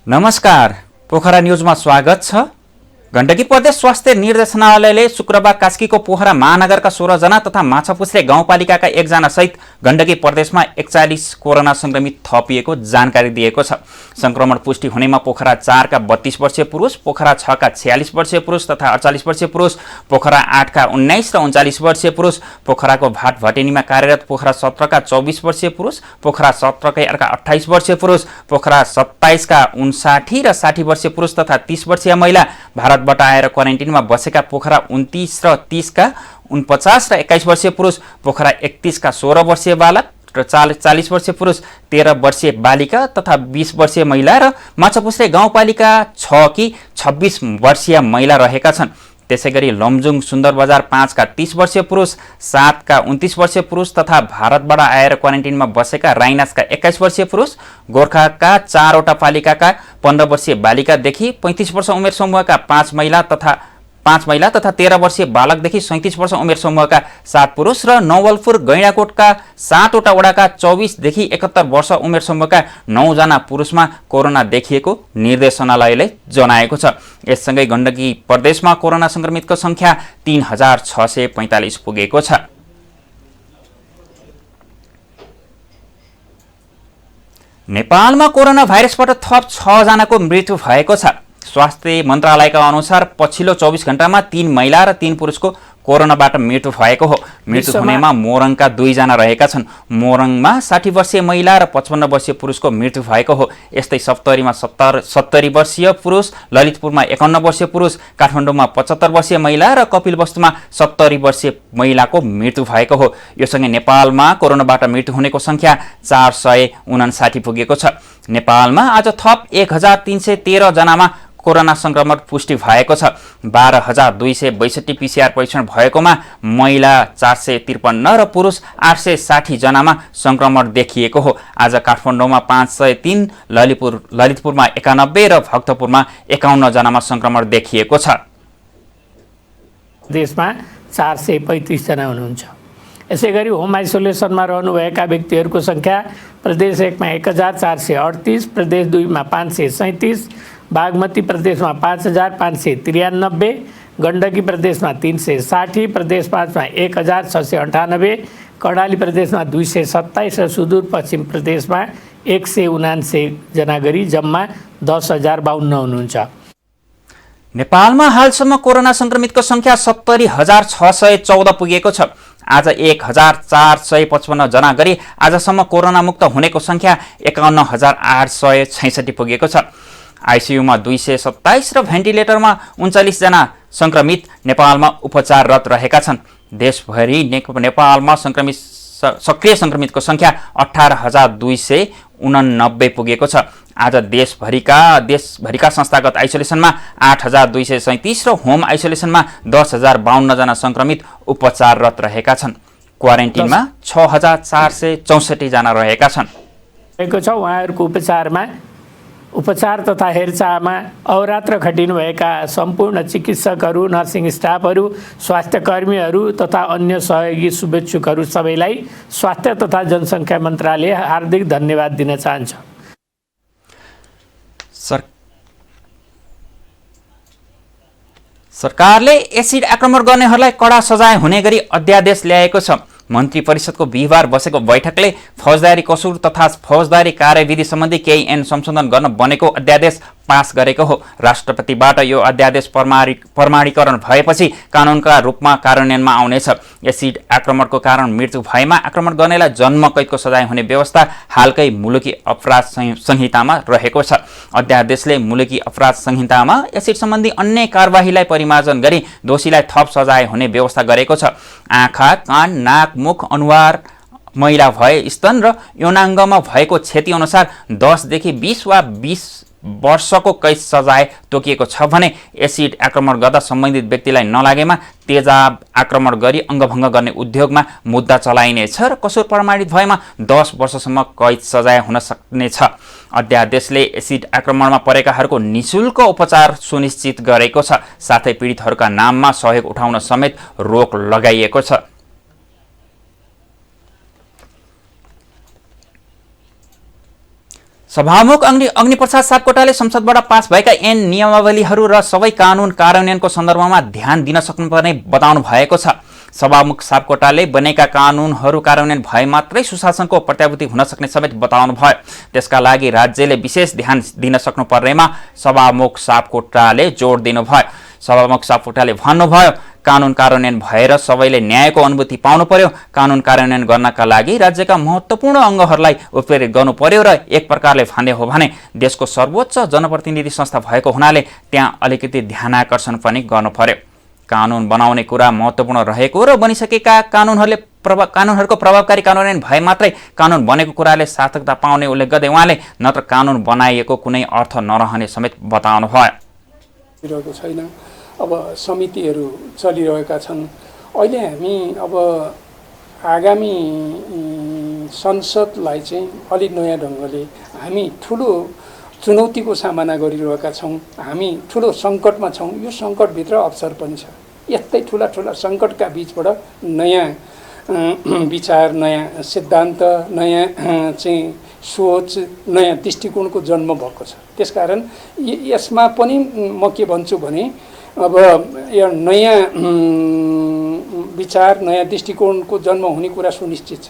नमस्कार, पोखरा न्यूजमा स्वागत छ। गण्डकी प्रदेश स्वास्थ्य निर्देशनालयले शुक्रबार कास्कीको पोखरा महानगरका 16 जना तथा माछापुच्छ्रे गाउँपालिकाका 1 जना सहित गण्डकी प्रदेशमा 41 कोरोना संक्रमित थपिएको जानकारी दिएको छ। संक्रमण पुष्टि हुनेमा पोखरा 4 का 32 वर्षीय पुरुष, पोखरा 6 का 46 वर्षीय पुरुष तथा 48 वर्षीय पुरुष, पोखरा 8 का 19 र 39 वर्षीय पुरुष, पोखराको भाट भटेनीमा कार्यरत पोखरा 17 का 24 वर्षीय पुरुष, पोखरा 17 का 28 वर्षीय पुरुष, पोखरा 27 का 59 र 60 वर्षीय पुरुष तथा 30 वर्षीय महिला, भारतबाट आएर क्वारेन्टिनमा बसेका पोखरा 29 र 30 का 49 र 21 वर्षीय पुरुष, पोखरा 31 का 16 वर्षीय बालक र 40 वर्षीय पुरुष, 13 वर्षीय बालिका तथा 20 वर्षीय महिला र माछापुच्छ्रे गाउँपालिका 6 की 26 वर्षीय महिला रहेका छन्। त्यसैगरी लमजुङ सुन्दर बजार 5 का 30 वर्षीय पुरुष, 7 का 29 वर्षीय पुरुष तथा भारतबाट आएर क्वारेन्टिनमा बसेका राइनासका 21 वर्षीय पुरुष, गोर्खाका 4 वटा पालिकाका 15 वर्षीय बालिकादेखि 35 वर्ष उमेर समूहका 5 महिला तथा 13 वर्षीय बालकदेखि 37 वर्ष उमेर समूहका 7 पुरुष र नवलपुर गैंडाकोटका 7 वटा वडाका 24 देखि 71 वर्ष उमेर समूहका 9 जना पुरुषमा कोरोना देखिएको निर्देशनालयले जनाएको छ। यससँगै गण्डकी प्रदेशमा कोरोना संक्रमितको संख्या 3645 पुगेको छ। नेपालमा कोरोना भाइरसबाट थप 6 जनाको मृत्यु भएको छ। स्वास्थ्य मन्त्रालयका अनुसार पछिल्लो 24 घण्टामा 3 महिला र 3 पुरुषको कोरोनाबाट मृत्यु भएको हो। मृत्यु हुनेमा मोरङका 2 जना रहेका छन्। मोरङमा 60 वर्षीय महिला र 55 वर्षीय पुरुषको मृत्यु भएको हो। यस्तै सप्तरीमा 70 वर्षीय पुरुष, ललितपुरमा 51 वर्षीय पुरुष, काठमाडौँमा 75 वर्षीय महिला र कपिलवस्तुमा 70 वर्षीय महिलाको मृत्यु भएको हो। यो सँगै नेपालमा कोरोनाबाट मृत्यु हुनेको संख्या 459 पुगेको छ। नेपालमा आज थप 1313 जनामा कोरोना संक्रमण पुष्टि भएको छ। 12262 पीसीआर परीक्षण भएकोमा महिला 453 र पुरुष 860 जनामा संक्रमण देखिएको हो। आज काठमाडौँमा 503, ललितपुरमा 91 र भक्तपुरमा 51 जनामा संक्रमण देखिएको छ। देशमा 435 जना हुनुहुन्छ। यसैगरी होम आइसोलेसनमा रहनुभएका व्यक्तिहरूको संख्या प्रदेश 1 मा 1438, प्रदेश 2 मा 537, बागमती प्रदेशमा 5593, गण्डकी प्रदेशमा 360, प्रदेश 5 मा 1698, कर्णाली प्रदेशमा 227 र सुदूरपश्चिम प्रदेशमा 179 जना गरी जम्मा 10,052 हुनुहुन्छ। नेपालमा हालसम्म कोरोना संक्रमितको संख्या 70,614 पुगेको छ। आज 1,455 जना गरी आजसम्म कोरोना मुक्त हुनेको संख्या 51,866 पुगेको छ। आइसियुमा 227 र भेन्टिलेटरमा 39 जना संक्रमित नेपालमा उपचाररत रहेका छन्। देशभरि नेपालमा सक्रिय संक्रमितको संख्या 18,289 पुगेको छ। आज देशभरिका संस्थागत आइसोलेसनमा 8,237 र होम आइसोलेसनमा 10,052 जना संक्रमित उपचाररत रहेका छन्। क्वारेन्टिनमा 6,464 जना रहेका छन्। उहाँहरूको उपचार तथा हेरचाहमा अहोरात्र खटिनुभएका सम्पूर्ण चिकित्सकहरू, नर्सिङ स्टाफहरू, स्वास्थ्यकर्मीहरू तथा अन्य सहयोगी शुभेच्छुकहरू सबैलाई स्वास्थ्य तथा जनसङ्ख्या मन्त्रालय हार्दिक धन्यवाद दिन चाहन्छ। सरकारले एसिड आक्रमण गर्नेहरूलाई कडा सजाय हुने गरी अध्यादेश ल्याएको छ। मन्त्री परिषदको बिहिबार बसेको बैठकले फौजदारी कसुर तथा फौजदारी कार्यविधि सम्बन्धी केही ऐन संशोधन गर्न बनेको अध्यादेश पास गरेको हो। राष्ट्रपतिबाट यो अध्यादेश प्रमाणीकरण भएपछि कानुनका रूपमा कार्यान्वयनमा आउनेछ। एसिड आक्रमणको कारण मृत्यु भएमा आक्रमण गर्नेलाई जन्म कैदको सजाय हुने व्यवस्था हालकै मुलुकी अपराध संहितामा रहेको छ। अध्यादेशले मुलुकी अपराध संहितामा एसिड सम्बन्धी अन्य कारबाहीलाई परिमार्जन गरी दोषीलाई थप सजाय हुने व्यवस्था गरेको छ। आँखा, कान, नाक, मुख, अनुहार मैला भए स्तन र यौनाङ्गमा भएको क्षति अनुसार 10 देखि 20 वा 20 वर्षको कैद सजाय तोकिएको छ भने एसिड आक्रमण गर्दा सम्बन्धित व्यक्तिलाई नलागेमा तेजाब आक्रमण गरी अङ्गभङ्ग गर्ने उद्योगमा मुद्दा चलाइनेछ र कसुर प्रमाणित भएमा 10 वर्षसम्म कैद सजाय हुन सक्नेछ। अध्यादेशले एसिड आक्रमणमा परेकाहरूको निशुल्क उपचार सुनिश्चित गरेको छ। साथै पीडितहरूका नाममा सहयोग उठाउन समेत रोक लगाइएको छ। सभामुख अग्निप्रसाद सापकोटाले संसदबाट पास भएका ऐन नियमावलीहरू र सबै कानून कार्यान्वयनको सन्दर्भमा ध्यान दिन सक्नुपर्ने बताउनु भएको छ। सभामुख सापकोटाले बनेका कानूनहरू कार्यान्वयन भए मात्रै सुशासनको प्रत्याभूति हुन सक्ने समेत बताउनु भयो। त्यसका लागि राज्यले विशेष ध्यान दिन सक्नुपर्नेमा सभामुख सापकोटाले जोड दिनुभयो। सभामुख सापकोटाले भन्नुभयो, कानून कार्यान्वयन भएर सबैले न्यायको अनुभूति पाउनु पर्यो। कानून कार्यान्वयन गर्नका लागि राज्यका महत्त्वपूर्ण अङ्गहरूलाई उत्प्रेरित गर्नु पर्यो र एक प्रकारले भन्ने हो भने देशको सर्वोच्च जनप्रतिनिधि संस्था भएको हुनाले त्यहाँ अलिकति ध्यानाकर्षण पनि गर्नु पर्यो। कानून बनाउने कुरा महत्त्वपूर्ण रहेको र बनिसकेका कानूनहरूको प्रभावकारी कार्यान्वयन भए मात्रै कानून बनेको कुराले सार्थकता पाउने उल्लेख गर्दै उहाँले नत्र कानून बनाइएको कुनै अर्थ नरहने समेत बताउनु भयो। छैन, अब समितिहरू चलिरहेका छन्। अहिले हामी अब आगामी संसदलाई चाहिँ अलिक नयाँ ढङ्गले हामी ठुलो चुनौतीको सामना गरिरहेका छौँ। हामी ठुलो सङ्कटमा छौँ। यो सङ्कटभित्र अवसर पनि छ। यस्तै ठुला ठुला सङ्कटका बिचबाट नयाँ विचार, नयाँ सिद्धान्त, नयाँ चाहिँ सोच, नयाँ दृष्टिकोणको जन्म भएको छ। त्यसकारण यसमा पनि म के भन्छु भने अब यो नयाँ विचार, नयाँ दृष्टिकोणको जन्म हुने कुरा सुनिश्चित छ।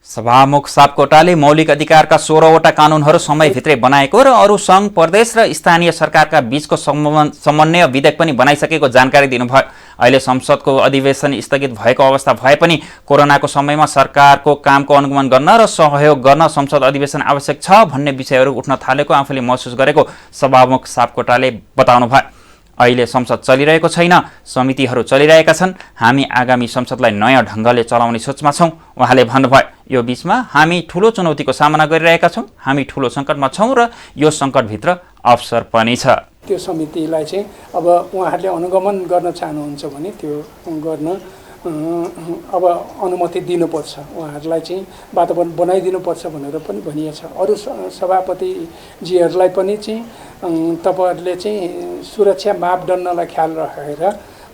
सभामुख सापकोटाले मौलिक अधिकारका 16वटा कानूनहरू समयभित्रै बनाएको र अरू सङ्घ, प्रदेश र स्थानीय सरकारका बीचको समन्वय विधेयक पनि बनाइसकेको जानकारी दिनुभयो। अहिले संसदको अधिवेशन स्थगित भएको अवस्था भए पनि कोरोनाको समयमा सरकारको कामको अनुगमन गर्न र सहयोग गर्न संसद अधिवेशन आवश्यक छ भन्ने विषयहरू उठ्न थालेको आफूले महसुस गरेको सभामुख सापकोटाले बताउनु भयो। अहिले संसद चलिरहेको छैन, समितिहरू चलिरहेका छन्। हामी आगामी संसदलाई नयाँ ढङ्गले चलाउने सोचमा छौँ, उहाँले भन्नुभयो। यो बीचमा हामी ठुलो चुनौतीको सामना गरिरहेका छौँ। हामी ठुलो सङ्कटमा छौँ र यो सङ्कटभित्र अवसर पनि छ। त्यो समितिलाई चाहिँ अब उहाँहरूले अनुगमन गर्न चाहनुहुन्छ भने त्यो गर्न अब अनुमति दिनुपर्छ। उहाँहरूलाई चाहिँ वातावरण बनाइदिनुपर्छ भनेर पनि भनिएको छ। अरू सभापतिजीहरूलाई पनि चाहिँ तपाईँहरूले चाहिँ सुरक्षा मापदण्डलाई ख्याल राखेर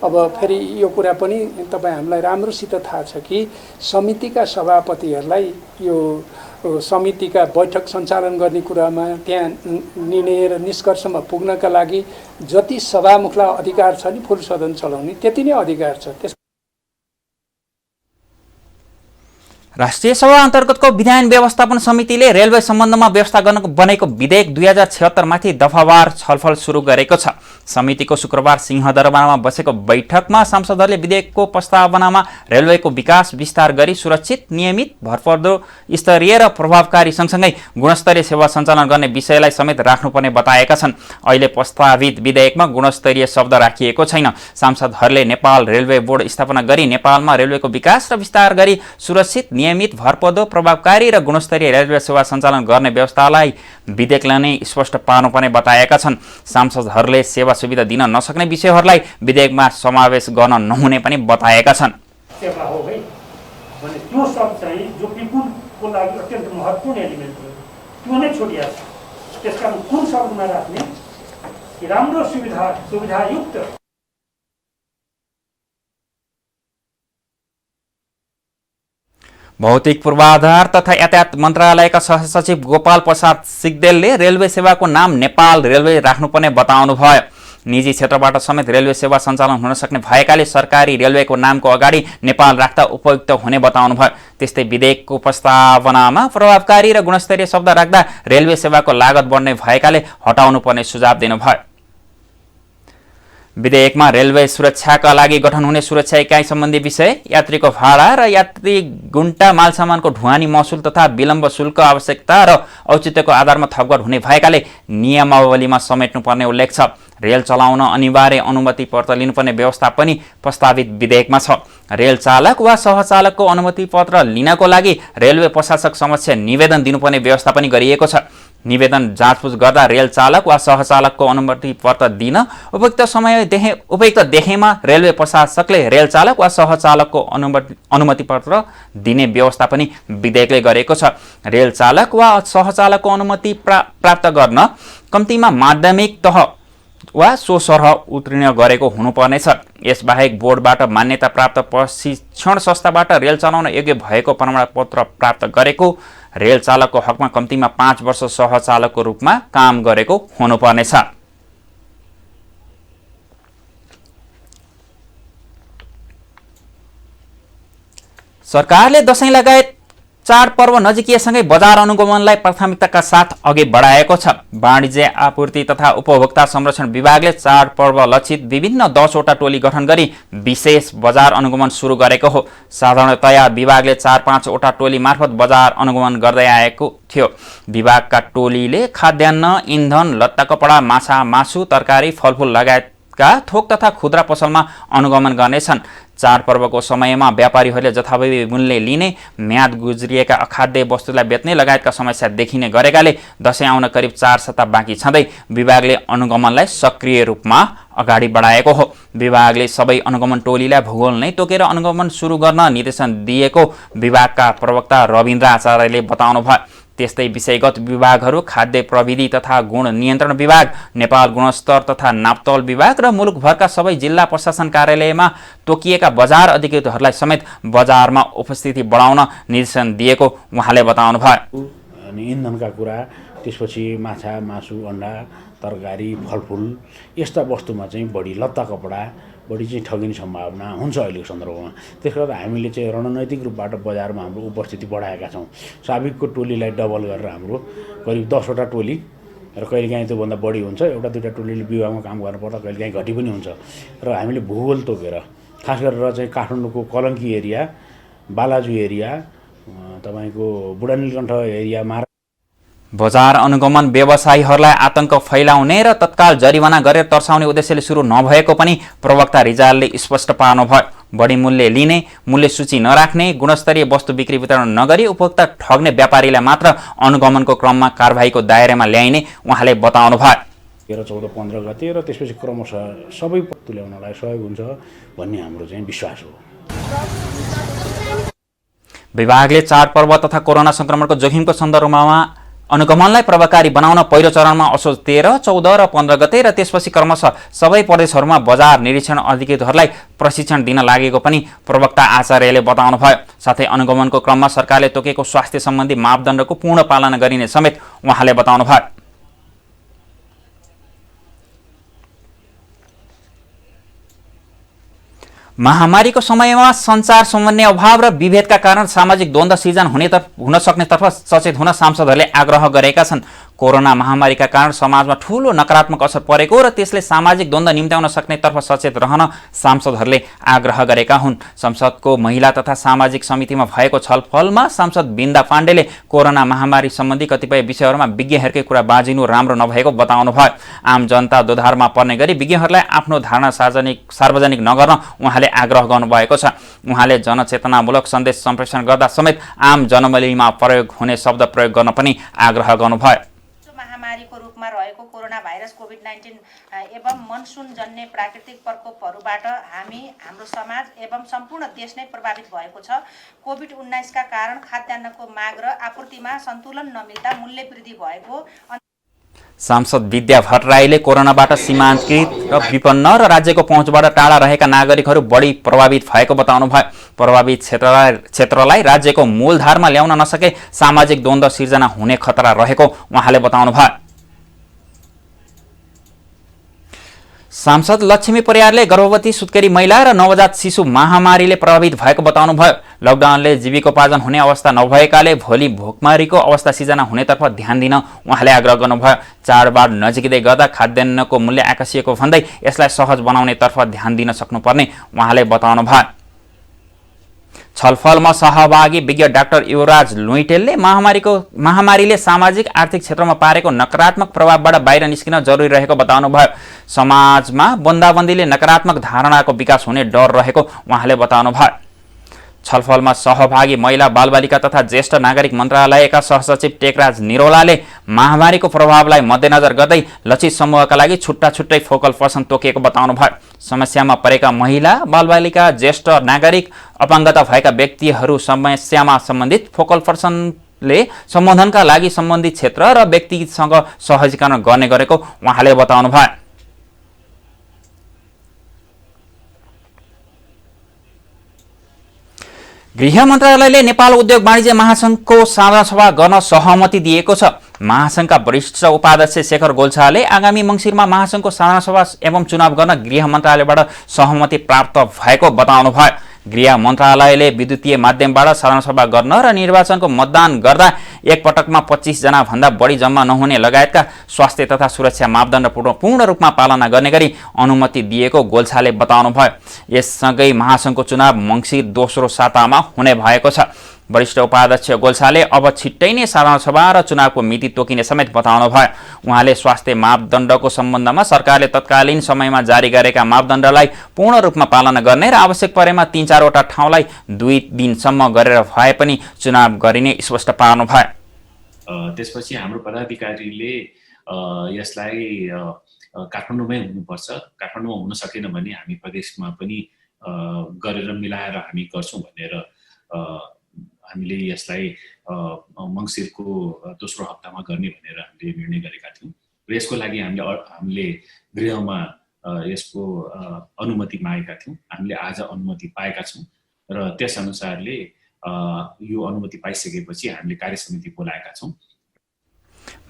अब फेरि यो कुरा पनि तपाईँ हामीलाई राम्रोसित थाहा छ कि समितिका सभापतिहरूलाई यो समितिका बैठक सञ्चालन गर्ने कुरामा त्यहाँ निर्णय र निष्कर्षमा पुग्नका लागि जति सभामुखलाई अधिकार छ नि फुल सदन चलाउने त्यति नै अधिकार छ। राष्ट्रिय सभा अन्तर्गतको विधायन व्यवस्थापन समितिले रेलवे सम्बन्धमा व्यवस्था गर्नको बनेको विधेयक 2076 माथि दफावार छलफल सुरु गरेको छ। समितिको शुक्रबार सिंहदरबारमा बसेको बैठकमा सांसदहरूले विधेयकको प्रस्तावनामा रेलवेको विकास विस्तार गरी सुरक्षित, नियमित, भरपर्दो, स्तरीय र प्रभावकारी सँगसँगै गुणस्तरीय सेवा सञ्चालन गर्ने विषयलाई समेत राख्नुपर्ने बताएका छन्। अहिले प्रस्तावित विधेयकमा गुणस्तरीय शब्द राखिएको छैन। सांसदहरूले नेपाल रेलवे बोर्ड स्थापना गरी नेपालमा रेलवेको विकास र विस्तार गरी सुरक्षित, नियमित, भरपर्दो, प्रभावकारी र गुणस्तरीय रेलवे सेवा सञ्चालन गर्ने व्यवस्थालाई विधेयकले नै स्पष्ट पार्नुपर्ने बताएका छन्। सांसदहरूले सेवा सुविधा दिन नसक्ने विषयहरूलाई विधेयकमा समावेश गर्न नहुने पनि बताएका छन्। सेवा हो है भने त्यो सब चाहिँ जो पिपुलको लागि अत्यन्त महत्त्वपूर्ण एलिमेन्ट हो त्यो नै छोडिया छ। त्यसकारण कुन शब्दमा राख्ने कि राम्रो सुविधायुक्त भौतिक पूर्वाधार तथा यातायात मन्त्रालयका सहसचिव गोपाल प्रसाद सिग्देलले रेलवे सेवाको नाम नेपाल रेलवे राख्नुपर्ने बताउनु भयो। निजी क्षेत्रबाट समेत रेलवे सेवा सञ्चालन हुन सक्ने भएकाले सरकारी रेलवेको नामको अगाडि नेपाल राख्दा उपयुक्त हुने बताउनु भयो। त्यस्तै विधेयकको प्रस्तावनामा प्रभावकारी र गुणस्तरीय शब्द राख्दा रेलवे सेवाको लागत बढ्ने भएकाले हटाउनु पर्ने सुझाव दिनुभयो। विधेयकमा रेलवे सुरक्षाका लागि गठन हुने सुरक्षा इकाइ सम्बन्धी विषय, यात्रीको भाडा र यात्री गुण्टा मालसामानको ढुवानी महसुल तथा विलम्ब शुल्क आवश्यकता र औचित्यको आधारमा थपगढ हुने भएकाले नियमावलीमा समेट्नुपर्ने उल्लेख छ। रेल चलाउन अनिवार्य अनुमति पत्र लिनुपर्ने व्यवस्था पनि प्रस्तावित विधेयकमा छ। रेल चालक वा सहचालकको अनुमति पत्र लिनको लागि रेलवे प्रशासक समक्ष निवेदन दिनुपर्ने व्यवस्था पनि गरिएको छ। निवेदन जाँचबुझ गर्दा रेल चालक वा सहचालकको अनुमति पत्र दिन उपयुक्त देखेमा रेलवे प्रशासकले रेल चालक वा सहचालकको अनुमति पत्र दिने व्यवस्था पनि विधेयकले गरेको छ। रेल चालक वा सहचालकको अनुमति प्राप्त गर्न कम्तीमा माध्यमिक तह वा सो सरह उत्तीर्ण गरेको हुनुपर्नेछ। यसबाहेक बोर्डबाट मान्यता प्राप्त प्रशिक्षण संस्थाबाट रेल चलाउन योग्य भएको प्रमाणपत्र प्राप्त गरेको रेल चालकको हकमा कम्तीमा 5 वर्ष सहचालकको रूपमा काम गरेको हुनुपर्नेछ। सरकारले दशैं लगायत चाडपर्व नजिकिएसँगै बजार अनुगमनलाई प्राथमिकताका साथ अघि बढाएको छ। वाणिज्य आपूर्ति तथा उपभोक्ता संरक्षण विभागले चाडपर्व लक्षित विभिन्न 10वटा टोली गठन गरी विशेष बजार अनुगमन सुरु गरेको हो। साधारणतया विभागले 4-5 वटा टोली मार्फत बजार अनुगमन गर्दै आएको थियो। विभागका टोलीले खाद्यान्न, इन्धन, लत्ता कपडा, माछा, मासु, तरकारी, फलफूल लगायतका थोक तथा खुद्रा पसलमा अनुगमन गर्नेछन्। चाडपर्वको समयमा व्यापारीहरूले जथाभावी मूल्य लिने, म्याद गुज्रिएका अखाद्य वस्तुलाई बेच्ने लगायतका समस्या देखिने गरेकाले दशैं आउन करिब 4 सप्ताह बाँकी छँदै विभागले अनुगमनलाई सक्रिय रूपमा अगाडि बढाएको हो। विभागले सबै अनुगमन टोलीलाई भूगोल नै तोकेर अनुगमन सुरु गर्न निर्देशन दिएको विभागका प्रवक्ता रविन्द्र आचार्यले बताउनुभयो। त्यस्तै विषयगत विभागहरू खाद्य प्रविधि तथा गुण नियन्त्रण विभाग, नेपाल गुणस्तर तथा नापतौल विभाग र मुलुकभरका सबै जिल्ला प्रशासन कार्यालयमा तोकिएका बजार अधिकृतहरूलाई समेत बजारमा उपस्थिति बढाउन निर्देशन दिएको उहाँले बताउनुभयो। अनि इन्धनका कुरा, त्यसपछि माछा, मासु, अन्डा, तरकारी, फलफुल यस्ता वस्तुमा चाहिँ बढी, लत्ता कपडा बढी चाहिँ ठगिने सम्भावना हुन्छ अहिलेको सन्दर्भमा। त्यसले गर्दा हामीले चाहिँ रणनैतिक रूपबाट बजारमा हाम्रो उपस्थिति बढाएका छौँ। साबिकको टोलीलाई डबल गरेर हाम्रो करिब 10वटा टोली र कहिलेकाहीँ त्योभन्दा बढी हुन्छ। एउटा दुईवटा टोलीले विभागमा काम गर्नुपर्दा कहिलेकाहीँ घटी पनि हुन्छ। र हामीले भूगोल तोकेर खास गरेर चाहिँ काठमाडौँको कलङ्की एरिया, बालाजु एरिया, तपाईँको बुढानीलकण्ठ एरियामा बजार अनुगमन व्यवसायीहरूलाई आतंक फैलाउने र तत्काल जरिवाना गरेर तर्साउने उद्देश्यले सुरु नभएको पनि प्रवक्ता रिजालले स्पष्ट पार्नुभयो। बढी मूल्य लिने, मूल्य सूची नराख्ने, गुणस्तरीय वस्तु बिक्री वितरण नगरी उपभोक्ता ठग्ने व्यापारीलाई मात्र अनुगमनको क्रममा कारबाहीको दायरामा ल्याइने उहाँले बताउनुभयो। 13, 14, 15 गते र त्यसपछि क्रमशः सबै तुल्याउनलाई सहयोग हुन्छ भन्ने हाम्रो चाहिँ विश्वास हो। विभागले चाडपर्व तथा कोरोना संक्रमणको जोखिमको सन्दर्भमा अनुगमनलाई प्रभावकारी बनाउन पहिलो चरणमा असोज 13, 14 र 15 गते र त्यसपछि क्रमशः सबै प्रदेशहरूमा बजार निरीक्षण अधिकृतहरूलाई प्रशिक्षण दिन लागेको पनि प्रवक्ता आचार्यले बताउनुभयो। साथै अनुगमनको क्रममा सरकारले तोकेको स्वास्थ्य सम्बन्धी मापदण्डको पूर्ण पालना गरिने समेत उहाँले बताउनुभयो। महामारीको समयमा सञ्चार समन्वय अभाव र विभेदका कारण सामाजिक द्वन्द्व सिर्जना हुन सक्नेतर्फ सचेत हुन सांसदहरूले आग्रह गरेका छन्। कोरोना महामारीका कारण समाजमा ठूलो नकारात्मक असर परेको र त्यसले सामाजिक द्वन्द्व निम्त्याउन सक्नेतर्फ सचेत रहन सांसदहरूले आग्रह गरेका हुन्। संसदको महिला तथा सामाजिक समितिमा भएको छलफलमा सांसद बिन्दा पाण्डेले कोरोना महामारी सम्बन्धी कतिपय विषयहरूमा विज्ञहरूकै कुरा बाजिनु राम्रो नभएको बताउनुभयो। आम जनता दोधारमा पर्ने गरी विज्ञहरूलाई आफ्नो धारणा सार्वजनिक नगर्न उहाँले आग्रह गर्नुभएको छ। उहाँले जनचेतनामूलक सन्देश सम्प्रेषण गर्दा समेत आम जनमलीमा प्रयोग हुने शब्द प्रयोग गर्न पनि आग्रह गर्नुभयो। महामारीको रूपमा रहेको कोरोना भाइरस कोभिड-19 एवं मनसुन जन्य प्राकृतिक प्रकोपहरूबाट हाम्रो समाज एवं सम्पूर्ण देश नै प्रभावित भएको छ। कोभिड-19 का कारण खाद्यान्नको माग र आपूर्तिमा सन्तुलन नमिल्दा मूल्य वृद्धि भएको। सांसद विद्या भट्टराईले कोरोनाबाट सीमान्तकृत र विपन्न र राज्यको पहुँचबाट टाढा रहेका नागरिकहरू बढी प्रभावित भएको बताउनुभयो। प्रभावित क्षेत्रलाई राज्यको मूलधारमा ल्याउन नसके सामाजिक द्वन्द्व सिर्जना हुने खतरा रहेको उहाँले बताउनुभयो। सांसद लक्ष्मी परियारले गर्भवती, सुत्केरी महिला र नवजात शिशु महामारीले प्रभावित भएको बताउनुभयो। लकडाउनले जीविकोपार्जन हुने अवस्था नभएकाले भोलि भोकमारीको अवस्था सिर्जना हुनेतर्फ ध्यान दिन उहाँले आग्रह गर्नुभयो। चाडबाड नजिकै गर्दा खाद्यान्नको मूल्य आकाशिएको भन्दै यसलाई सहज बनाउनेतर्फ ध्यान दिन सक्नुपर्ने उहाँले बताउनुभयो। छलफलमा सहभागी विज्ञ डाक्टर युवराज लुइटेलले महामारीले सामाजिक आर्थिक क्षेत्रमा पारेको नकारात्मक प्रभावबाट बाहिर निस्किन जरुरी रहेको बताउनुभयो। समाजमा बन्दाबन्दीले नकारात्मक धारणाको विकास हुने डर रहेको उहाँले बताउनुभयो। छलफलमा सहभागी महिला, बालबालिका तथा ज्येष्ठ नागरिक मन्त्रालयका सहसचिव टेकराज निरोलाले महामारीको प्रभावलाई मध्यनजर गर्दै लक्षित समूहका लागि छुट्टा छुट्टै फोकल पर्सन तोकिएको बताउनुभयो। समस्यामा परेका महिला, बालबालिका, ज्येष्ठ नागरिक, अपाङ्गता भएका व्यक्तिहरू समस्यामा सम्बन्धित फोकल पर्सनले सम्बोधनका लागि सम्बन्धित क्षेत्र र व्यक्तिसँग सहजीकरण गर्ने गरेको उहाँले बताउनुभयो। गृह मन्त्रालयले नेपाल उद्योग वाणिज्य महासंघको साधारण सभा गर्न सहमति दिएको छ। महासंघका वरिष्ठ उपाध्यक्ष शेखर गोल्छाले आगामी मङ्सिरमा महासंघको साधारण सभा एवं चुनाव गर्न गृह मन्त्रालयबाट सहमति प्राप्त भएको बताउनुभयो। गृह मन्त्रालयले विद्युतीय माध्यमबाट साधारण सभा गर्न र निर्वाचनको मतदान गर्दा एक पटकमा 25 जना भन्दा बढी जम्मा नहुने लगायतका स्वास्थ्य तथा सुरक्षा मापदण्ड पूर्ण रूपमा पालना गर्ने गरी अनुमति दिएको गोल्छाले बताउनुभयो। यससँगै महासंघको चुनाव मङ्सिर दोस्रो सातामा हुने भएको छ। वरिष्ठ उपाध्यक्ष गोल्छाले अब छिट्टै नै साधारण सभा र चुनावको मिति तोकिने समेत बताउनुभयो। उहाँले स्वास्थ्य मापदण्डको सम्बन्धमा सरकारले तत्कालीन समयमा जारी गरेका मापदण्डलाई पूर्ण रूपमा पालना गर्ने र आवश्यक परेमा 3-4 वटा ठाउँलाई 2 दिनसम्म गरेर भए पनि चुनाव गरिने स्पष्ट पार्नुभयो। त्यसपछि हाम्रो पदाधिकारीले यसलाई काठमाडौँमै हुनुपर्छ, काठमाडौँमा हुन सकेन भने हामी प्रदेशमा पनि गरेर मिलाएर हामी गर्छौँ भनेर हामीले यसलाई मङ्सिरको दोस्रो हप्तामा गर्ने भनेर हामीले निर्णय गरेका थियौँ र यसको लागि हामीले गृहमा यसको अनुमति मागेका थियौँ। हामीले आज अनुमति पाएका छौँ र त्यसअनुसारले यो अनुमति पाइसकेपछि हामीले कार्यसमिति बोलाएका छौँ।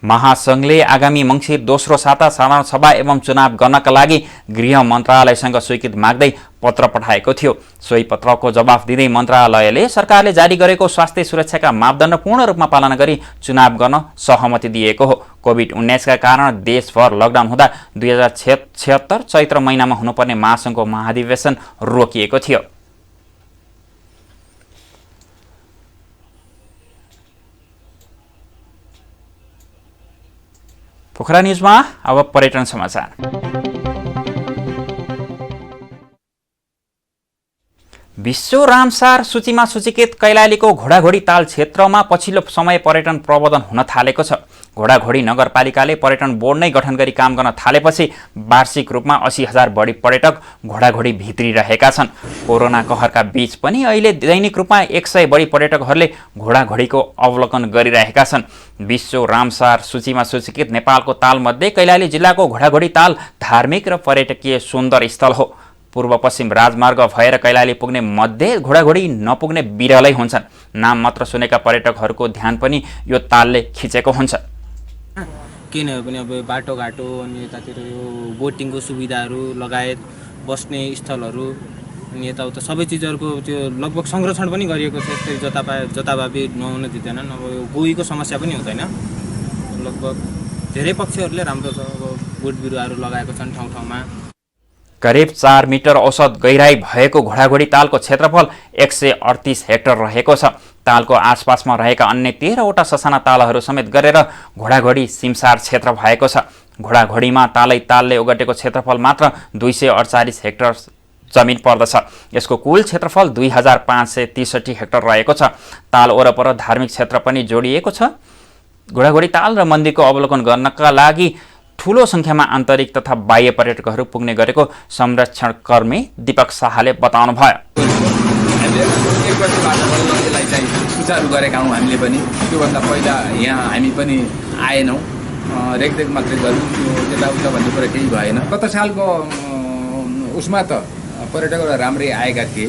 महासंघले आगामी मङ्सिर दोस्रो साता साधारण सभा एवं चुनाव गर्नका लागि गृह मन्त्रालयसँग स्वीकृति माग्दै पत्र पठाएको थियो। सोही पत्रको जवाफ दिँदै मन्त्रालयले सरकारले जारी गरेको स्वास्थ्य सुरक्षाका मापदण्ड पूर्ण रूपमा पालना गरी चुनाव गर्न सहमति दिएको हो। कोभिड-19 का कारण देशभर लकडाउन हुँदा 2076 चैत्र महिनामा हुनुपर्ने महासंघको महाधिवेशन रोकिएको थियो। पोखरा न्यूजमा अब पर्यटन समाचार। विश्व रामसार सूचीमा सूचीकृत कैलालीको घोडाघोडी ताल क्षेत्रमा पछिल्लो समय पर्यटन प्रवर्धन हुन थालेको छ। घोडाघोडी नगरपालिकाले पर्यटन बोर्ड नै गठन गरी काम गर्न थालेपछि वार्षिक रूपमा 80,000 बढी पर्यटक घोडाघोडी भित्रिरहेका छन्। कोरोना कहरका बीच पनि अहिले दैनिक रूपमा 100 बढी पर्यटकहरूले घोडाघोडीको अवलोकन गरिरहेका छन्। विश्व रामसार सूचीमा सूचीकृत नेपालको तालमध्ये कैलाली जिल्लाको घोडाघोडी ताल धार्मिक र पर्यटकीय सुन्दर स्थल हो। पूर्व पश्चिम राजमार्ग भएर कैलाली पुग्ने मध्ये घोडाघोडी नपुग्ने बिरलै हुन्छन्। नाम मात्र सुनेका पर्यटकहरूको ध्यान पनि यो तालले खिचेको हुन्छ। किनभने पनि अब बाटोघाटो अनि यतातिर यो बोटिङको सुविधाहरू लगायत बस्ने स्थलहरू अनि यताउता सबै चिजहरूको त्यो लगभग संरक्षण पनि गरिएको छ। यसरी जताभावी नहुन दिँदैनन्। अब यो गोहीको समस्या पनि हुँदैन। लगभग धेरै पक्षहरूले राम्रो छ। अब बोट बिरुवाहरू लगाएको छन् ठाउँ ठाउँमा। करिब 4 मिटर औसत गहिराई भएको घोडाघोडी तालको क्षेत्रफल 138 हेक्टर रहेको छ। तालको आसपासमा रहेका अन्य 13वटा ससाना तालहरू समेत गरेर घोडाघोडी सिमसार क्षेत्र भएको छ। घोडाघोडीमा तालले ओगटेको क्षेत्रफल मात्र 248 हेक्टर जमिन पर्दछ। यसको कुल क्षेत्रफल 2563 हेक्टर रहेको छ। ताल वरपर धार्मिक क्षेत्र पनि जोडिएको छ। घोडाघोडी ताल र मन्दिरको अवलोकन गर्नका लागि ठूलो संख्यामा आन्तरिक तथा बाह्य पर्यटकहरू पुग्ने गरेको संरक्षण कर्मी दीपक शाहले बताउनुभयो। सुचारू गरेका हौँ हामीले पनि। त्योभन्दा पहिला यहाँ हामी पनि आएनौँ, रेखदेख मात्रै गऱ्यौँ। यताउता भन्ने कुरा केही भएन। गत सालको उसमा त पर्यटकहरू राम्रै आएका थिए।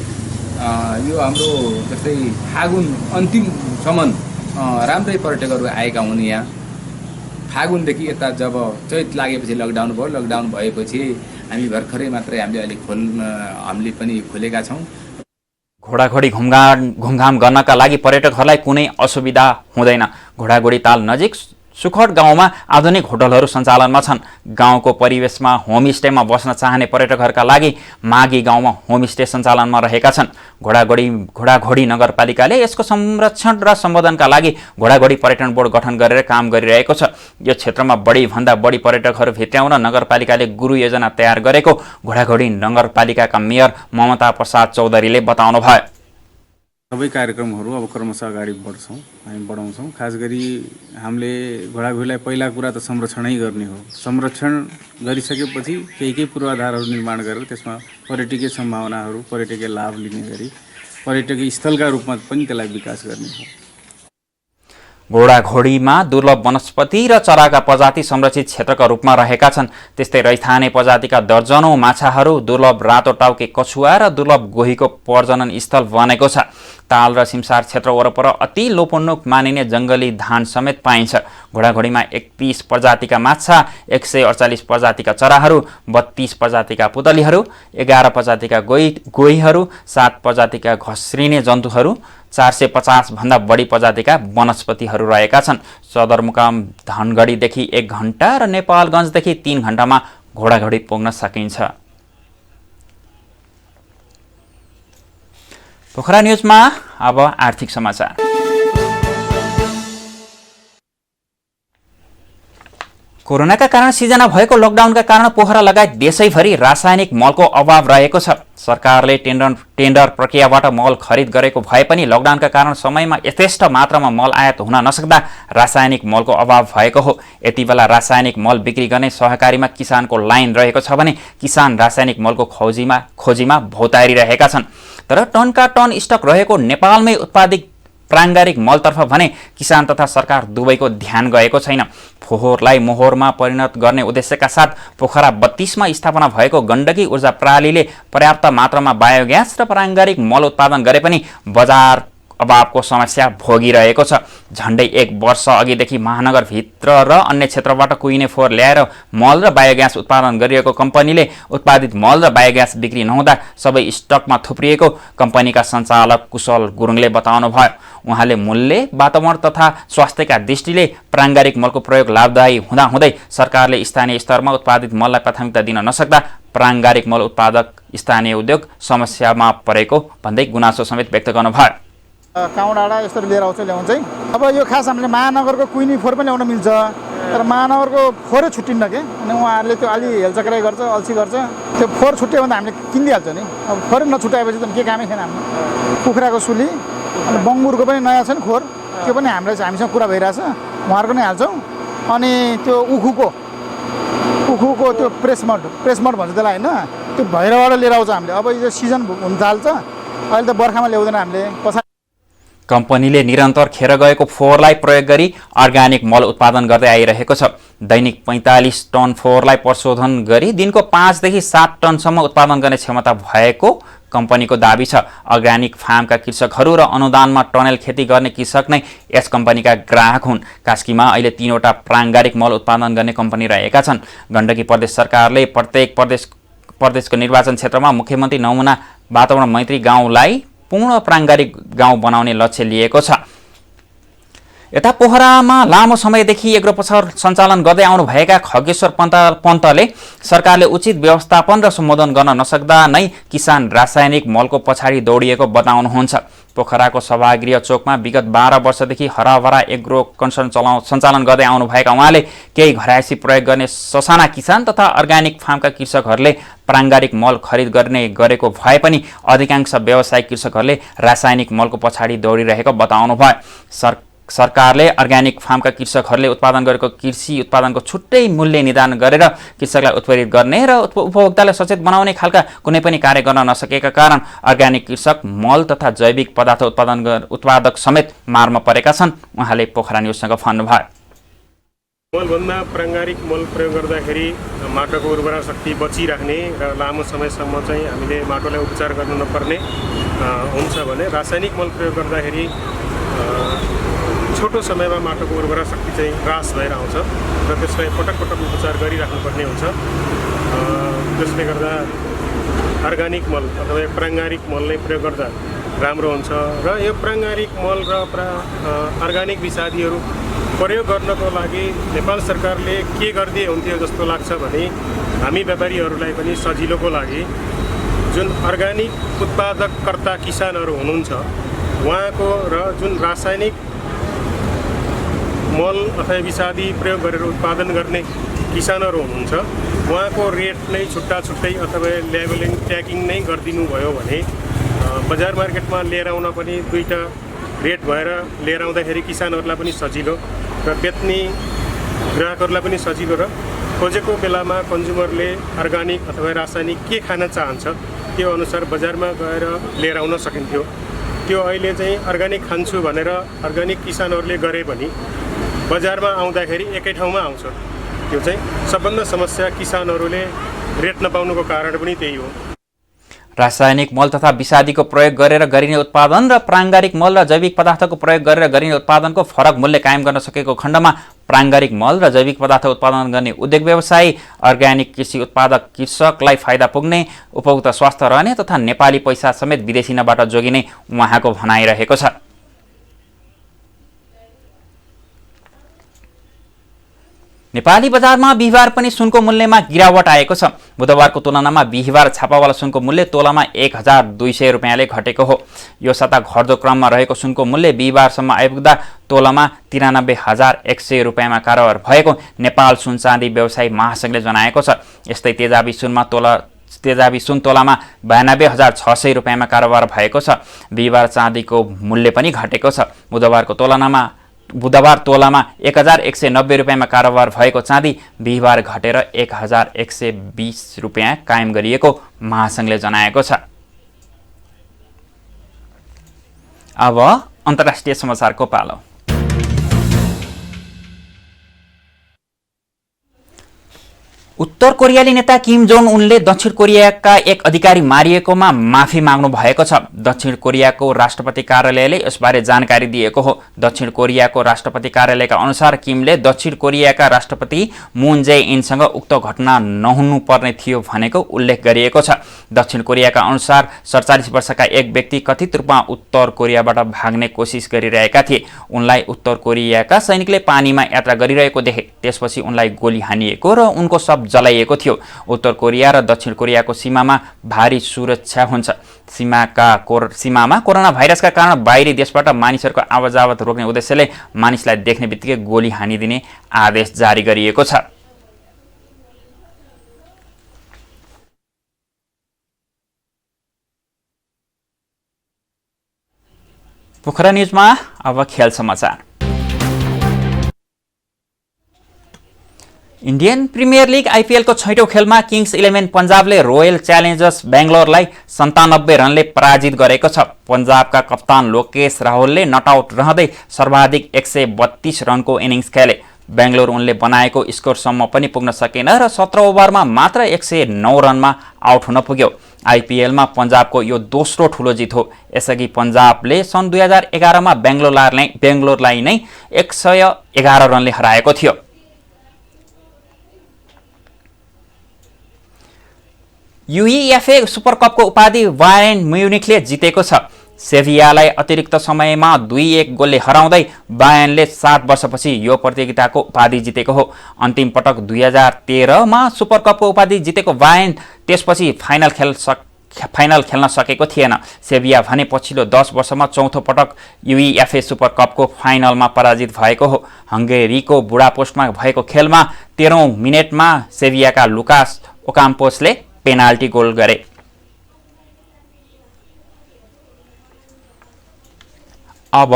यो हाम्रो जस्तै फागुन अन्तिमसम्म राम्रै पर्यटकहरू आएका हुन्। यहाँ फागुनदेखि यता जब चैत लागेपछि लकडाउन भयो। लकडाउन भएपछि हामी भर्खरै मात्रै हामीले पनि खोलेका छौँ। घोडाघोडी घुमघाम गर्नका लागि पर्यटकहरूलाई कुनै असुविधा हुँदैन। घोडाघोडी ताल नजिक सुखड गाउँमा आधुनिक होटलहरू सञ्चालनमा छन्। गाउँको परिवेशमा होमस्टेमा बस्न चाहने पर्यटकहरूका लागि मागी गाउँमा होमस्टे सञ्चालनमा रहेका छन्। घोडाघोडी नगरपालिकाले यसको संरक्षण र सम्बोधनका लागि घोडाघोडी पर्यटन बोर्ड गठन गरेर काम गरिरहेको छ। यो क्षेत्रमा बढीभन्दा बढी पर्यटकहरू भित्र्याउन नगरपालिकाले गुरु योजना तयार गरेको घोडाघोडी नगरपालिकाका मेयर ममता प्रसाद चौधरीले बताउनुभयो। सबै कार्यक्रमहरू अब क्रमशः अगाडि हामी बढाउँछौँ। खास गरी हामीले घोडाघोडीलाई पहिला कुरा त संरक्षणै गर्ने हो। संरक्षण गरिसकेपछि केही पूर्वाधारहरू निर्माण गरेर त्यसमा पर्यटकीय सम्भावनाहरू, पर्यटकीय लाभ लिने गरी पर्यटकीय स्थलका रूपमा पनि त्यसलाई विकास गर्ने हो। घोडाघोडीमा दुर्लभ वनस्पति र चराका प्रजाति संरक्षित क्षेत्रका रूपमा रहेका छन्। त्यस्तै रैथाने प्रजातिका दर्जनौं माछाहरू, दुर्लभ रातो टाउके कछुवा र दुर्लभ गोहीको प्रजनन स्थल बनेको छ। ताल र सिमसार क्षेत्र वरपर अति लोपोन्मुख मानिने जंगली धान समेत पाइन्छ। घोडाघोडीमा 31 प्रजातिका माछा, 148 प्रजातिका चराहरू, 32 प्रजातिका पुतलीहरू, 11 प्रजातिका गोहीहरू, 7 प्रजातिका घस्रिने जन्तुहरू, 450 भन्दा बढी प्रजातिका वनस्पतिहरू रहेका छन्। सदरमुकाम धनगढीदेखि 1 घण्टा र नेपालगञ्जदेखि 3 घण्टामा घोडाघोडी पुग्न सकिन्छ। पोखरा न्यूजमा अब आर्थिक समाचार। कोरोनाका कारण सिर्जना भएको लकडाउनका कारण पोखरा लगायत देशैभरि रासायनिक मलको अभाव रहेको छ। सरकारले टेन्डर प्रक्रियाबाट मल खरिद गरेको भए पनि लकडाउनका कारण समयमा यथेष्ट मात्रामा मल आयात हुन नसक्दा रासायनिक मलको अभाव भएको हो। यति बेला रासायनिक मल बिक्री गर्ने सहकारीमा किसानको लाइन रहेको छ भने किसान रासायनिक मलको खोजीमा भौतारिरहेका छन्। तर टनका टन स्टक रहेको नेपालमै उत्पादित प्राङ्गारिक मलतर्फ भने किसान तथा सरकार दुवैको ध्यान गएको छैन। फोहोरलाई मोहोरमा परिणत गर्ने उद्देश्यका साथ पोखरा 32मा स्थापना भएको गण्डकी ऊर्जा प्रणालीले पर्याप्त मात्रामा बायोग्यास र प्राङ्गारिक मल उत्पादन गरे पनि बजार अभावको समस्या भोगिरहेको छ। झण्डै 1 वर्ष अघिदेखि महानगरभित्र र अन्य क्षेत्रबाट कुहिने फोहोर ल्याएर मल र बायोग्यास उत्पादन गरिएको कम्पनीले उत्पादित मल र बायोग्यास बिक्री नहुँदा सबै स्टकमा थुप्रिएको कम्पनीका सञ्चालक कुशल गुरुङले बताउनुभयो। उहाँले मूल्य, वातावरण तथा स्वास्थ्यका दृष्टिले प्राङ्गारिक मलको प्रयोग लाभदायी हुँदाहुँदै सरकारले स्थानीय स्तरमा उत्पादित मललाई प्राथमिकता दिन नसक्दा प्राङ्गारिक मल उत्पादक स्थानीय उद्योग समस्यामा परेको भन्दै गुनासो समेत व्यक्त गर्नुभयो। काउडाँडा यस्तो लिएर आउँछ ल्याउँछ। अब यो खास हामीले महानगरको कुइनी फोहोर पनि ल्याउन मिल्छ, तर महानगरको फोहोरै छुट्टिन्न के। अनि उहाँहरूले त्यो अलि हेलचक्राइ गर्छ, अल्छी गर्छ। त्यो फोहोर छुट्यो भने हामीले किनिदिइहाल्छ नि। अब फोहोरै नछुट्याएपछि त के कामै छैन हाम्रो। कुखुराको सुली अनि बङ्गुरको पनि नयाँ छ नि खोर, त्यो पनि हामीसँग कुरा भइरहेछ, उहाँहरूको नै हाल्छौँ। अनि त्यो उखुको त्यो प्रेसमड भन्छ त्यसलाई होइन, त्यो भैरबाट लिएर आउँछ हामीले। अब यो सिजन हुन थाल्छ, अहिले त बर्खामा ल्याउँदैन हामीले। कम्पनीले निरन्तर खेर गएको फोहोरलाई प्रयोग गरी अर्ग्यानिक मल उत्पादन गर्दै आइरहेको छ। दैनिक 45 टन फोहोरलाई प्रशोधन गरी दिनको 5 देखि 7 टनसम्म उत्पादन गर्ने क्षमता भएको कम्पनीको दाबी छ। अर्ग्यानिक फार्मका कृषकहरू र अनुदानमा टनेल खेती गर्ने कृषक नै यस कम्पनीका ग्राहक हुन्। कास्कीमा अहिले 3वटा प्राङ्गारिक मल उत्पादन गर्ने कम्पनी रहेका छन्। गण्डकी प्रदेश सरकारले प्रत्येक प्रदेशको निर्वाचन क्षेत्रमा मुख्यमन्त्री नमुना वातावरण मैत्री गाउँलाई पूर्ण प्राङ्गारिक गाउँ बनाउने लक्ष्य लिएको छ। यता पोखरामा लामो समयदेखि एग्रोपसर सञ्चालन गर्दै आउनुभएका खगेश्वर पन्तले सरकारले उचित व्यवस्थापन र सम्बोधन गर्न नसक्दा नै किसान रासायनिक मलको पछाडि दौडिएको बताउनुहुन्छ। पोखराको सभागृह चोकमा विगत 12 वर्षदेखि हराभरा एग्रो कन्सर्न सञ्चालन गर्दै आउनुभएका उहाँले केही घरायसी प्रयोग गर्ने ससाना किसान तथा अर्ग्यानिक फार्मका कृषकहरूले प्राङ्गारिक मल खरिद गरेको भए पनि अधिकांश व्यावसायिक कृषकहरूले रासायनिक मलको पछाडि दौडिरहेको बताउनुभयो। सरकारले अर्ग्यानिक फार्मका कृषकहरूले उत्पादन गरेको कृषि उत्पादनको छुट्टै मूल्य निर्धारण गरेर कृषकलाई उत्प्रेरित गर्ने र उपभोक्तालाई सचेत बनाउने खालका कुनै पनि कार्य गर्न नसकेका कारण अर्ग्यानिक कृषक मल तथा जैविक पदार्थ उत्पादक समेत मारमा परेका छन्। उहाँले पोखरा न्यूजसँग भन्नुभयो। मलभन्दा प्राङ्गारिक मल प्रयोग गर्दाखेरि माटोको उर्वरा शक्ति बचिराख्ने र लामो समयसम्म चाहिँ हामीले माटोलाई उपचार गर्न नपर्ने हुन्छ भने रासायनिक मल प्रयोग गर्दाखेरि छोटो समयमा माटोको उर्वरा शक्ति चाहिँ ह्रास भएर आउँछ र त्यसलाई पटक उपचार गरिराख्नुपर्ने हुन्छ। त्यसले गर्दा अर्ग्यानिक मल अथवा प्राङ्गारिक मल नै प्रयोग गर्दा राम्रो हुन्छ। र यो प्राङ्गारिक मल र अर्ग्यानिक विषादीहरू प्रयोग गर्नको लागि नेपाल सरकारले के गरिदिए हुन्थ्यो जस्तो लाग्छ भने हामी व्यापारीहरूलाई पनि सजिलोको लागि जुन अर्ग्यानिक उत्पादककर्ता किसानहरू हुनुहुन्छ उहाँको र जुन रासायनिक मल अथवा विषादी प्रयोग गरेर उत्पादन गर्ने किसानहरू हुनुहुन्छ उहाँको रेट नै छुट्टा अथवा लेबलिङ ट्यागिङ नै गरिदिनु भयो भने बजार मार्केटमा लिएर आउन पनि दुईटा रेट भएर लिएर आउँदाखेरि किसानहरूलाई पनि सजिलो र बेच्ने ग्राहकहरूलाई पनि सजिलो र खोजेको बेलामा कन्ज्युमरले अर्ग्यानिक अथवा रासायनिक के खान चाहन्छ त्यो अनुसार बजारमा गएर लिएर आउन सकिन्थ्यो। त्यो अहिले चाहिँ अर्ग्यानिक खान्छु भनेर अर्ग्यानिक किसानहरूले गरे पनि बजारमा आउँदाखेरि एकै ठाउँमा आउँछ। त्यो चाहिँ सबभन्दा समस्या किसानहरूले रेट नपाउनुको कारण पनि त्यही हो। रासायनिक मल तथा विषादीको प्रयोग गरेर गरिने उत्पादन र प्राङ्गारिक मल र जैविक पदार्थको प्रयोग गरेर गरिने उत्पादनको फरक मूल्य कायम गर्न सकेको खण्डमा प्राङ्गारिक मल र जैविक पदार्थ उत्पादन गर्ने उद्योग व्यवसायी, अर्ग्यानिक कृषि उत्पादक कृषकलाई फाइदा पुग्ने, उपभोक्ता स्वास्थ्य रहने तथा नेपाली पैसा समेत विदेशी नबाट जोगिने उहाँको भनाइरहेको छ। नेपाली बजारमा बिहिबार पनि सुनको मूल्यमा गिरावट आएको छ। बुधबारको तुलनामा बिहिबार छापावाला सुनको मूल्य तोलामा 1200 रुपियाँले घटेको हो। यो साता घट्दो क्रममा रहेको सुनको मूल्य बिहिबारसम्म आइपुग्दा तोलामा 93,100 रुपियाँमा कारोबार भएको नेपाल सुन चाँदी व्यवसायी महासङ्घले जनाएको छ। यस्तै तेजाबी सुन तोलामा 92,600 रुपियाँमा कारोबार भएको छ। बिहिबार चाँदीको मूल्य पनि घटेको छ। बुधबार तोलामा 1,190 रुपियाँमा कारोबार भएको चाँदी बिहिबार घटेर 1,120 रुपियाँ कायम गरिएको महासङ्घले जनाएको छ। अब अन्तर्राष्ट्रिय समाचारको पालो। उत्तर कोरियाली नेता किम जोङ उनले दक्षिण कोरियाका एक अधिकारी मारिएकोमा माफी माग्नु भएको छ। दक्षिण कोरियाको राष्ट्रपति कार्यालयले यसबारे जानकारी दिएको हो। दक्षिण कोरियाको राष्ट्रपति कार्यालयका अनुसार किमले दक्षिण कोरियाका राष्ट्रपति मुन जे इनसँग उक्त घटना नहुनुपर्ने थियो भनेको उल्लेख गरिएको छ। दक्षिण कोरियाका अनुसार 47 वर्षका एक व्यक्ति कथित रूपमा उत्तर कोरियाबाट भाग्ने कोसिस गरिरहेका थिए। उनलाई उत्तर कोरियाका सैनिकले पानीमा यात्रा गरिरहेको देखे। त्यसपछि उनलाई गोली हानिएको र उनको शव जलाइएको थियो। उत्तर कोरिया र दक्षिण कोरियाको सीमामा भारी सुरक्षा हुन्छ। सीमामा कोरोना भाइरसका कारण बाहिरी देशबाट मानिसहरूको आवाजावत रोक्ने उद्देश्यले मानिसलाई देख्ने बित्तिकै गोली हानिदिने आदेश जारी गरिएको छ। पोखरा न्युजमा अब खेल समाचार। इन्डियन प्रिमियर लिग आइपिएलको 6औं खेलमा किङ्स 11 पन्जाबले रोयल च्यालेन्जर्स बेङ्गलोरलाई 97 रनले पराजित गरेको छ। पन्जाबका कप्तान लोकेश राहुलले नटआउट रहँदै सर्वाधिक 132 रनको इनिङ्स खेले। बेङ्गलोर उनले बनाएको स्कोरसम्म पनि पुग्न सकेन र 17 ओभरमा मात्र 109 रनमा आउट हुन पुग्यो। आइपिएलमा पन्जाबको यो दोस्रो ठूलो जित हो। यसअघि पन्जाबले सन् 2011 मा बेङ्गलोरलाई नै 111 रनले हराएको थियो। युइएफए सुपरकपको उपाधि बायर्न म्युनिखले जितेको छ। सेभियालाई अतिरिक्त समयमा 2-1 गोलले हराउँदै बायर्नले 7 वर्षपछि यो प्रतियोगिताको उपाधि जितेको हो। अन्तिम पटक 2013 मा सुपरकपको उपाधि जितेको बायर्न त्यसपछि फाइनल खेल्न सकेको थिएन। सेभिया भने पछिल्लो 10 वर्षमा चौथो पटक युइएफए सुपरकपको फाइनलमा पराजित भएको हो। हङ्गेरीको बुडापेस्टमा भएको खेलमा 13औं मिनेटमा सेभियाका लुकास ओकाम्पोसले पेनाल्टी गोल गरे। अब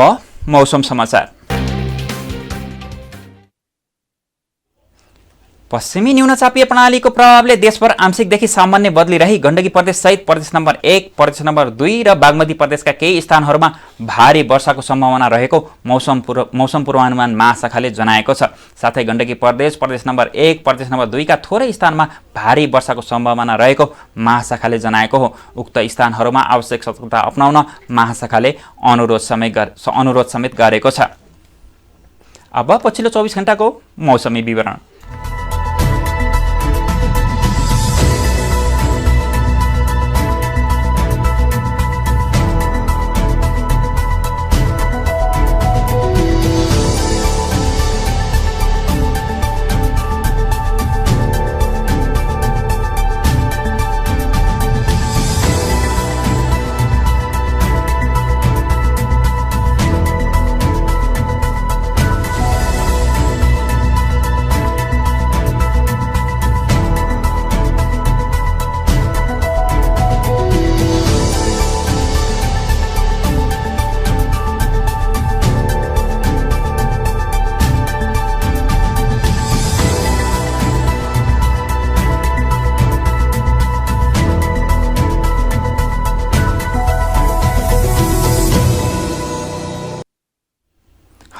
मौसम समाचार। पश्चिमी न्यूनचापीय प्रणालीको प्रभावले देशभर आंशिकदेखि सामान्य बदली रही गण्डकी प्रदेश सहित प्रदेश नम्बर 1, प्रदेश नम्बर 2 र बागमती प्रदेशका केही स्थानहरूमा भारी वर्षाको सम्भावना रहेको मौसम पूर्वानुमान महाशाखाले जनाएको छ। साथै गण्डकी प्रदेश, प्रदेश नम्बर 1, प्रदेश नम्बर 2 का थोरै स्थानमा भारी वर्षाको सम्भावना रहेको महाशाखाले जनाएको हो। उक्त स्थानहरूमा आवश्यक सतर्कता अपनाउन महाशाखाले अनुरोध समेत गरेको छ। अब पछिल्लो 24 घण्टाको मौसमी विवरण।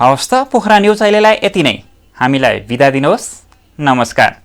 हवस् त पोखरा न्युज अहिलेलाई यति नै। हामीलाई बिदा दिनुहोस्। नमस्कार।